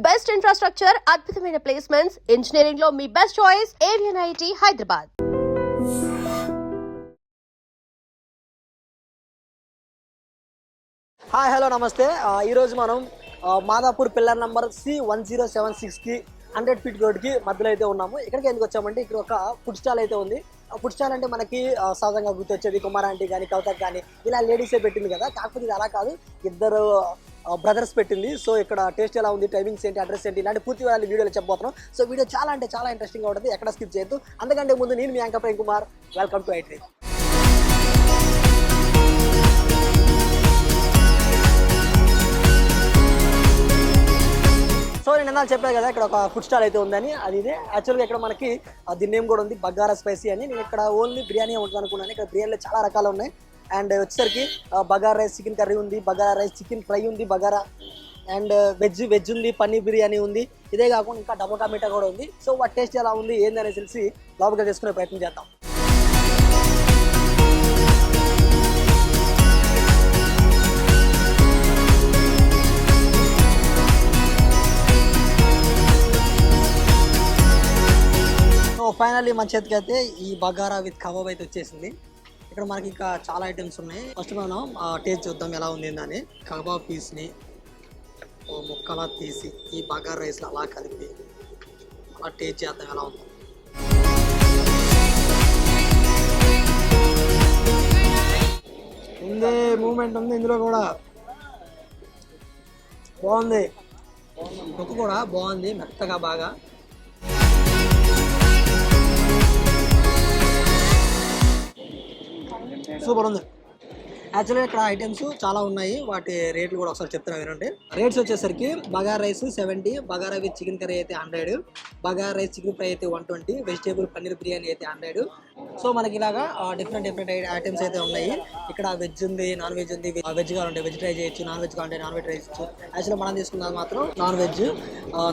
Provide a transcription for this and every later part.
Best infrastructure, అద్భుతమైన placements, engineering లో మీ బెస్ట్ చాయిస్ ఏవియన్ ఐఐటి హైదరాబాద్. హాయ్ హలో నమస్తే. ఈరోజు మనం మాదాపూర్ పిల్లర్ నెంబర్ C1076కి 100 ఫీట్ రోడ్కి మధ్యలో అయితే ఉన్నాము. ఇక్కడికి ఎందుకు వచ్చామంటే ఇక్కడ ఒక ఫుడ్ స్టాల్ అయితే ఉంది. ఫుడ్ స్టాల్ అంటే మనకి సహజంగా గుర్తొచ్చేది కుమార్ ఆంటీ కానీ కవితకి కానీ ఇలా లేడీసే పెట్టింది కదా. కాకపోతే ఇది అలా కాదు, ఇద్దరు బ్రదర్స్ పెట్టింది. సో ఇక్కడ టేస్ట్ ఎలా ఉంది, టైమింగ్స్ ఏంటి, అడ్రస్ ఏంటి, ఇలాంటి పూర్తి వాళ్ళు వీడియోలో చెప్పబోతున్నాం. సో వీడియో చాలా అంటే చాలా ఇంట్రెస్టింగ్గా ఉంటుంది, ఎక్కడ స్కిప్ చేయొద్దు. అందుకంటే ముందు నేను మీ anchor Prem Kumar, welcome to ఐట్రీ. సో నేను ఎందాలు చెప్పాను కదా ఇక్కడ ఒక ఫుడ్ స్టాల్ అయితే ఉందని. అది ఇదే యాక్చువల్గా ఇక్కడ మనకి దీని నేమ్ కూడా ఉంది, బగారా స్పైసీ అని. నేను ఇక్కడ ఓన్లీ బిర్యానీ ఉంటుంది అనుకున్నాను. ఇక్కడ బిర్యానీలో చాలా రకాలు ఉన్నాయి. అండ్ వచ్చేసరికి బగారా రైస్ చికెన్ కర్రీ ఉంది, బగారా రైస్ చికెన్ ఫ్రై ఉంది, బగారా అండ్ వెజ్ ఉంది, పన్నీర్ బిర్యానీ ఉంది. ఇదే కాకుండా ఇంకా డబల్ కా మీఠా కూడా ఉంది. సో వాటి టేస్ట్ ఎలా ఉంది ఏందని తెలిసి లోపలిగా చేసుకునే ప్రయత్నం చేద్దాం. ఫైనల్లీ మన చేతికి అయితే ఈ బగారా విత్ కబాబ్ అయితే వచ్చేసింది. ఇక్కడ మనకి ఇంకా చాలా ఐటమ్స్ ఉన్నాయి. ఫస్ట్ మనం టేస్ట్ చూద్దాం ఎలా ఉంది అని. కబాబ్ పీస్ని ముక్కలా తీసి ఈ బగారా రైస్లో అలా కలిపి అలా టేస్ట్ చేద్దాం ఎలా ఉంది. ఉంది మూమెంట్ ఉంది ఇందులో కూడా, బాగుంది. ముక్క కూడా బాగుంది, మెత్తగా బాగా. సూపర్ ఉంది. యాక్చువల్గా ఇక్కడ ఐటమ్స్ చాలా ఉన్నాయి, వాటి రేట్లు కూడా ఒకసారి చెప్తున్నా వినండి. రేట్స్ వచ్చేసరికి bagara rice 70, bagara with chicken curry అయితే 100, బగారా రైస్ చికెన్ ఫ్రై అయితే 120, వెజిటేబుల్ పన్నీర్ బిర్యానీ అయితే 100. సో మనకి ఇలాగా డిఫరెంట్ ఐటమ్స్ అయితే ఉన్నాయి. ఇక్కడ వెజ్ ఉంది, నాన్ వెజ్ ఉంది. వెజ్ కావాలంటే వెజ్ ట్రై చేయొచ్చు, నాన్ వెజ్ కావాలంటే నాన్ వెజ్ ట్రై చేయొచ్చు. యాక్చువల్గా మనం తీసుకున్నది మాత్రం నాన్ వెజ్.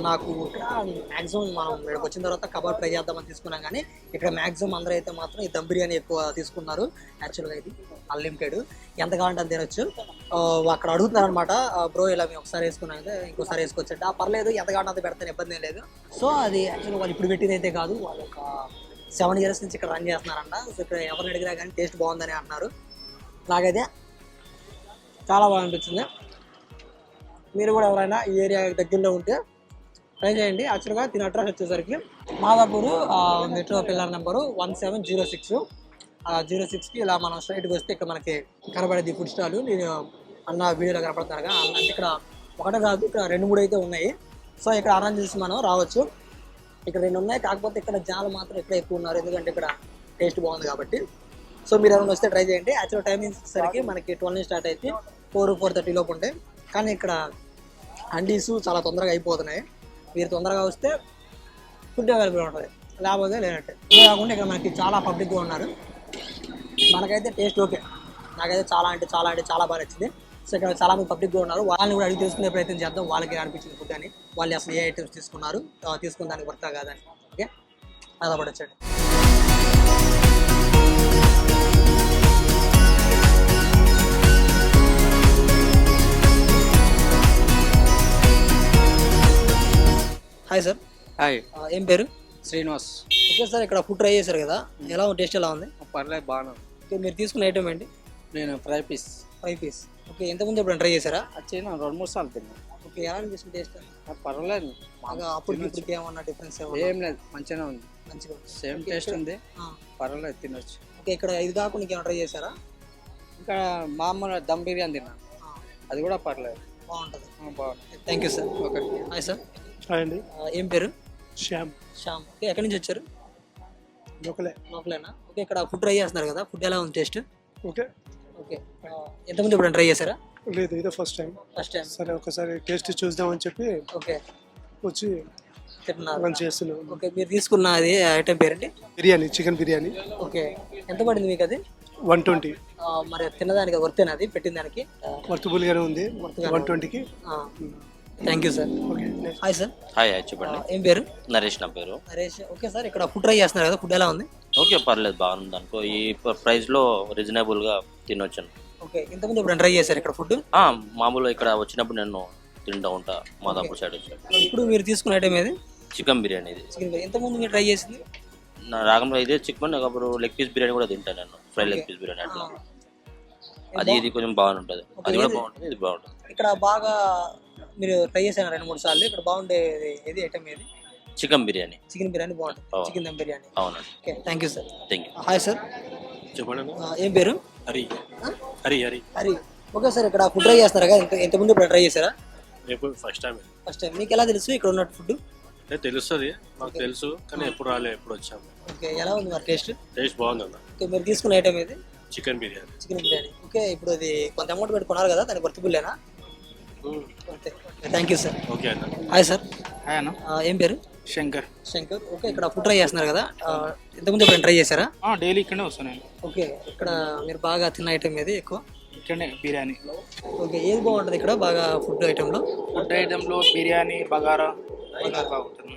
నాకు ఇక్కడ మ్యాక్సిమం మనం ఇక్కడికి వచ్చిన తర్వాత కబాబ్ ట్రై చేద్దామని తీసుకున్నాం, కానీ ఇక్కడ మ్యాక్సిమం అందరూ అయితే మాత్రం ఈ దమ్ బిర్యానీ ఎక్కువ తీసుకున్నారు. యాక్చువల్గా ఇది అన్లిమిటెడ్, ఎంత కావాలంటే అంత తినొచ్చు. అక్కడ అడుగుతున్నారు అనమాట, బ్రో ఇలా మేము ఒకసారి వేసుకున్నాం కదా ఇంకోసారి వేసుకోవచ్చు. పర్లేదు, ఎంత కావాలంటే అంత పెడతాను, ఇబ్బంది ఏం లేదు. సో అది యాక్చువల్గా వాళ్ళు ఇప్పుడు పెట్టింది అయితే కాదు, వాళ్ళు ఒక 7 years నుంచి ఇక్కడ రన్ చేస్తున్నారంట. సో ఇక్కడ ఎవరిని అడిగినా కానీ టేస్ట్ బాగుందని అంటున్నారు. నాకైతే చాలా బాగా అనిపించింది. మీరు కూడా ఎవరైనా ఈ ఏరియా దగ్గరలో ఉంటే ట్రై చేయండి. యాక్చువల్గా దీని అడ్రస్ వచ్చేసరికి మాదాపూర్ మెట్రో పిల్లర్ నెంబరు 1706. 06కి ఇలా మనం స్ట్రైట్కి వస్తే ఇక్కడ మనకి కనబడేది ఫుడ్ స్టాల్. నేను అన్న వీడియోలో కనపడుతున్నారుగా, అంటే ఇక్కడ ఒకటే కాదు, ఇక్కడ 2-3 అయితే ఉన్నాయి. సో ఇక్కడ అరేంజ్ చేసి మనం రావచ్చు. ఇక్కడ 2 ఉన్నాయి, కాకపోతే ఇక్కడ జనాలు మాత్రం ఇక్కడ ఎక్కువ ఉన్నారు, ఎందుకంటే ఇక్కడ టేస్ట్ బాగుంది కాబట్టి. సో మీరు ఎవరైనా వస్తే ట్రై చేయండి. యాక్చువల్ టైమింగ్స్ సరికి మనకి 12 స్టార్ట్ అయితే 4-4:30 లోపు ఉంటాయి, కానీ ఇక్కడ హండీస్ చాలా తొందరగా అయిపోతున్నాయి. మీరు తొందరగా వస్తే ఫుడ్ అవైలబుల్ ఉంటుంది, లేకపోతే లేనట్టే. ఇదే కాకుండా ఇక్కడ మనకి చాలా పబ్లిక్గా ఉన్నారు. మనకైతే టేస్ట్ ఓకే, నాకైతే చాలా అంటే చాలా బాగా నచ్చింది. సో ఇక్కడ చాలా మంది పబ్లిక్గా ఉన్నారు, వాళ్ళని కూడా అడిగి తెలుసుకునే ప్రయత్నం చేద్దాం. వాళ్ళకి అనిపించింది ఫుడ్ అని, వాళ్ళు అసలు ఏ ఐటమ్స్ తీసుకున్నారు, తీసుకున్న దానికి వర్తా కాదని. ఓకే, అలా పడొచ్చండి. Hi sir. హాయ్, ఏం పేరు? శ్రీనివాస్. ఓకే సార్, ఇక్కడ ఫుడ్ ట్రై చేశారు కదా, ఎలా టేస్ట్ ఎలా ఉంది? పర్లేదు, బాగా. ఓకే, మీరు తీసుకున్న ఐటమ్ ఏంటి? నేను ఫ్రై పీస్. ఓకే, ఎంతమంది ఎప్పుడు ట్రై చేశారా? వచ్చేనా 2-3 సార్లు తిన్నా. ఓకే, ఎలా అనిపిస్తుంది టేస్ట్? పర్వాలేదు, బాగా అప్పటికి ఇప్పటికి ఏమన్నా డిఫరెన్స్? ఏం లేదు, మంచిగానే ఉంది, మంచిగా సేమ్ టేస్ట్ ఉంది, పర్వాలేదు, తినొచ్చు. ఓకే, ఇక్కడ ఇది కాకుండా ఇంకేమైనా ట్రై చేశారా? ఇంకా మామూలు దమ్ బిర్యానీ తిన్నా, అది కూడా పర్లేదు, బాగుంటుంది. బాగుంది. Thank you sir. Okay, hi sir. Hi అండి. ఏం పేరు? శ్యామ్. ఓకే, ఎక్కడి నుంచి వచ్చారు? లోకలేనా? ఓకే, ఇక్కడ ఫుడ్ ట్రై చేస్తున్నారు కదా, ఫుడ్ ఎలా ఉంది టేస్ట్? ఓకే. ఎంతమంది ఎప్పుడు ట్రై చేశారా? లేదు, ఇదే ఫస్ట్ టైం. సరే, ఒకసారి టేస్ట్ చూద్దామని చెప్పి ఓకే వచ్చి తింటున్నారు. చేస్తున్నాం. ఓకే, మీరు తీసుకున్న అది ఐటమ్ పేరండి? బిర్యానీ, చికెన్ బిర్యానీ. ఓకే, ఎంత పడింది మీకు అది? 120. మరి తినదానికి వర్తేనా అది పెట్టిన దానికి? వర్తబుల్గానే ఉంది 120కి. Thank you sir. Okay, hi sir. Hi, చెప్పండి. ఏం పేరు? నరేష్ నా పేరు. నరేష్. ఓకే సార్, ఇక్కడ ఫుడ్ ట్రై చేస్తున్నారు కదా, ఫుడ్ ఎలా ఉంది? ఓకే, పర్లేదు, బాగుంది అనుకో. ఈ ప్రైస్లో రీజనబుల్గా తినొచ్చాను. ఓకే, ఇంతకుముందు ఎప్పుడు ట్రై చేశారు ఇక్కడ ఫుడ్? మామూలుగా ఇక్కడ వచ్చినప్పుడు నేను తింటా ఉంటా మాదాపూర్ సైడ్ వచ్చాడు. ఇప్పుడు మీరు తీసుకున్న ఐటమ్ ఏది? చికెన్ బిర్యానీ ఇది. చికెన్ బిర్యానీ. ఎంతమంది మీరు ట్రై చేసింది? నా రాగంలో ఇదే చికెన్, అప్పుడు లెగ్ పీస్ బిర్యానీ కూడా తింటాను నేను, ఫ్రై లెగ్ పీస్ బిర్యానీ అట్లా. అది ఇది కొంచెం బాగానే ఉంటుంది, అది కూడా బాగుంటుంది, ఇది బాగుంటుంది. ఇక్కడ బాగా మీరు ట్రై చేశాను 2-3 సార్లు. ఇక్కడ బాగుండే ఏది ఐటమ్ ఏది? చికెన్ బిర్యానీ. చికెన్ బిర్యానీ బాగుంటుంది, చికెన్ దమ్ బిర్యానీ. అవునండి. Okay, thank you sir. Thank you. Hi sir, చెప్పండి. ఏం పేరు? హరి హరి హరి హరి. ఓకే సార్, ఇక్కడ ఫుడ్ ట్రై చేస్తున్నారు కదా, ఇంతకుముందు ఇప్పుడు ట్రై చేశారా? రేపు ఫస్ట్ టైం. First time. మీకు ఎలా తెలుసు ఇక్కడ ఉన్నట్టు ఫుడ్? అంటే తెలుస్తుంది, మాకు తెలుసు, కానీ ఎప్పుడు రాలే, ఎప్పుడు వచ్చాము. ఓకే, ఎలా ఉంది మరి టేస్ట్? టేస్ట్ బాగుంది అన్న. ఓకే, మీరు తీసుకున్న ఐటమ్ ఏది? Chicken biryani. Chicken biryani. Okay, ఇప్పుడు అది కొంత అమౌంట్ పెట్టుకున్నారు కదా, దానికి వర్తిబుల్లేనా? Okay, thank you sir. Okay అన్న. హాయ్ సార్, హాయ్ అన్న. ఏం పేరు? శంకర్. శంకర్. ఓకే, ఇక్కడ ఫుడ్ ట్రై చేస్తున్నారు కదా, ఇంతకుముందు ఎప్పుడైనా ట్రై చేశారా? డైలీ ఇక్కడే వస్తాను నేను. ఓకే, ఇక్కడ మీరు బాగా తిన్న ఐటమ్ ఏది ఎక్కువ? ఇక్కడనే బిర్యానీ. ఓకే, ఏది బాగుంటుంది ఇక్కడ బాగా ఫుడ్ ఐటెంలో? ఫుడ్ ఐటెంలో బిర్యానీ, బగారా బాగుంటుంది.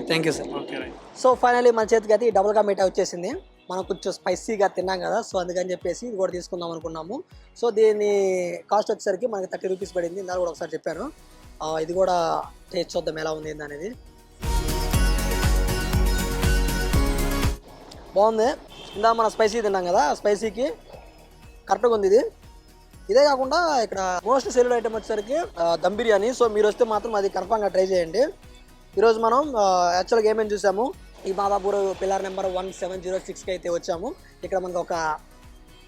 Thank you sir. Okay right. So finally మన చేతికి అయితే ఈ డబుల్గా మీఠా వచ్చేసింది. మనం కొంచెం స్పైసీగా తిన్నాం కదా, సో అందుకని చెప్పేసి ఇది కూడా తీసుకుందాం అనుకున్నాము. సో దీని కాస్ట్ వచ్చేసరికి మనకి 30 రూపీస్ పడింది. ఇందాక కూడా ఒకసారి చెప్పాను. ఇది కూడా టేస్ట్ చూద్దాం ఎలా ఉంది అనేది. బాగుంది. ఇందాక మనం స్పైసీ తిన్నాం కదా, స్పైసీకి కరెక్ట్గా ఉంది ఇది. ఇదే కాకుండా ఇక్కడ మోస్ట్ సెల్డ్ ఐటమ్ వచ్చేసరికి దమ్ బిర్యానీ. సో మీరు వస్తే మాత్రం అది కన్ఫామ్గా ట్రై చేయండి. ఈరోజు మనం యాక్చువల్గా ఏమేమి చూసాము, ఈ మాదాపూర్ పిల్లర్ నెంబర్ 1706కి అయితే వచ్చాము. ఇక్కడ మనకు ఒక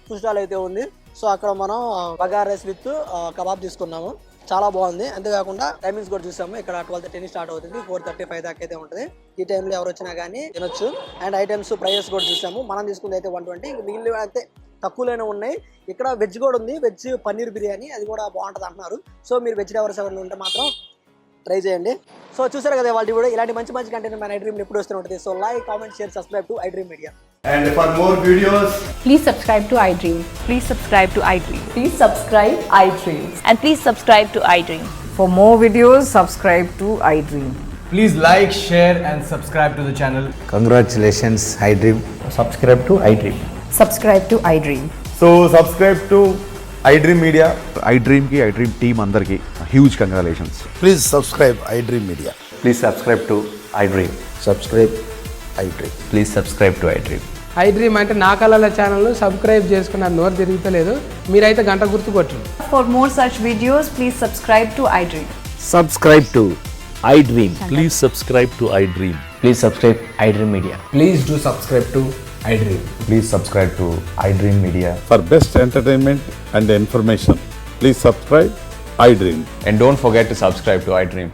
ఫుడ్ స్టాల్ అయితే ఉంది. సో అక్కడ మనం బగారా రైస్ విత్ కబాబ్ తీసుకున్నాము, చాలా బాగుంది. అంతేకాకుండా టైమింగ్స్ కూడా చూసాము. ఇక్కడ 12:30 స్టార్ట్ అవుతుంది, 4:35 దాకా అయితే ఉంటుంది. ఈ టైంలో ఎవరు వచ్చినా కానీ తినొచ్చు. అండ్ ఐటమ్స్ ప్రైజెస్ కూడా చూసాము. మనం తీసుకుంది అయితే 120, మిగిలిన అయితే తక్కువలోనే ఉన్నాయి. ఇక్కడ వెజ్ కూడా ఉంది, వెజ్ పన్నీర్ బిర్యానీ, అది కూడా బాగుంటుంది అంటున్నారు. సో మీరు వెజ్ లవర్స్ ఎవరైనా ఉంటే మాత్రం ట్రై చేయండి. సో చూసారు కదా వాళ్ళ వీడియో. ఇలాంటి మంచి మంచి కంటెంట్ మన ఐ డ్రీమ్ ఎప్పుడు వస్తూనే ఉంటుంది. So like, comment, share, subscribe to I dream media. And for more videos, Please subscribe to iDream. Please subscribe to iDream. Please subscribe iDream. And please subscribe to iDream. For more videos, subscribe to iDream. please like, share and subscribe to the channel. Congratulations, iDream. Subscribe to iDream. Subscribe to iDream. So subscribe to iDream Media. iDream ki iDream team andarki huge congratulations. Please subscribe iDream Media. Please subscribe to iDream. Subscribe iDream. Please subscribe to iDream. iDream అంటే నా కళల channel subscribe చేసుకున్న నోరు తిరుగుతలేదు, మీరైతే గంట గుర్తు కొట్టండి. For more such videos, please subscribe to iDream. Subscribe to iDream. Please subscribe to iDream. Please subscribe iDream Media. Please do subscribe to iDream. Please subscribe to iDream Media. For best entertainment and information, please subscribe iDream. And don't forget to subscribe to iDream.